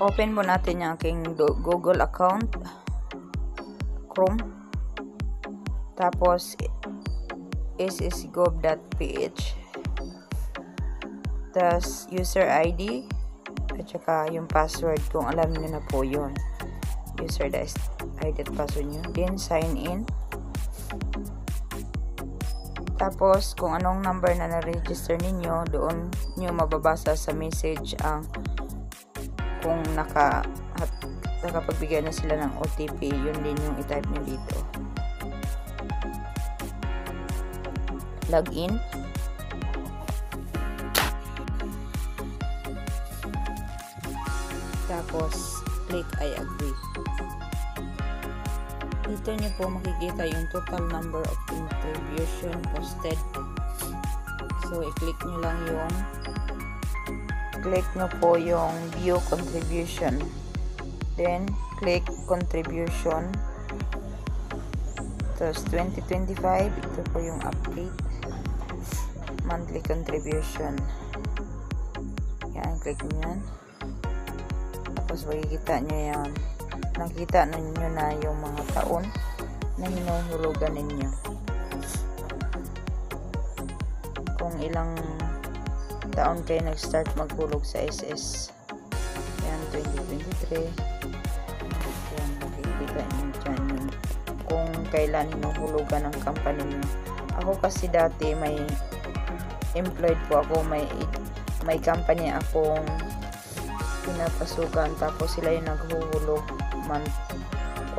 Open mo natin yung aking Google account, Chrome, tapos ssgov.ph, tapos user ID at saka yung password kung alam niyo na po yun, user ID at password nyo. Then sign in, tapos kung anong number na na-register ninyo, doon nyo mababasa sa message ang kung nakapagbigay na sila ng OTP. Yun din yung i-type nyo dito. Login. Tapos click I agree. Dito nyo po makikita yung total number of contribution posted. So i-click nyo lang yung view contribution, then click contribution, tapos 2025, ito po yung update monthly contribution. Yan, click nyo yan, tapos makikita nyo yan, nakita nyo na yung mga taon na hinuhulugan ninyo, kung ilang taon kayo nag-start maghulog sa SS. Yan, 2023. Yan, makikita nyo dyan yung kung kailan hinuhulugan ng company nyo. Ako kasi dati may employed po ako, may company akong pinapasukan, tapos sila yung naghuhulog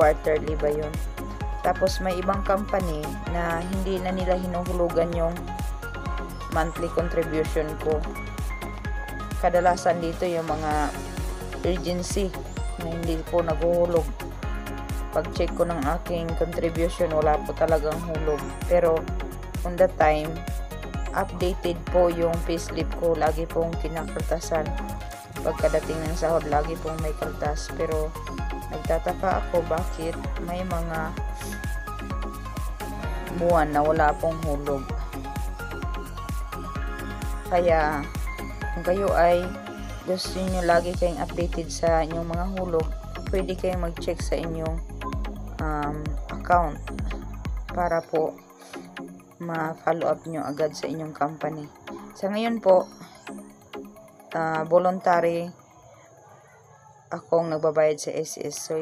quarterly ba yun. Tapos may ibang company na hindi na nila hinuhulugan yung monthly contribution ko. Kadalasan dito yung mga agency na hindi po naghuhulog. Pag check ko ng aking contribution, wala po talagang hulog. Pero on the time, updated po yung payslip ko. Lagi pong kinakaltasan. Pagkadating ng sahod, lagi pong may kaltas. Pero nagtataka ako bakit may mga buwan na wala pong hulog. Kaya kung kayo ay gusto niyo lagi kayong updated sa inyong mga hulog, pwede kayong mag-check sa inyong account para po ma-follow up nyo agad sa inyong company. Sa ngayon po, voluntary akong nagbabayad sa SS. So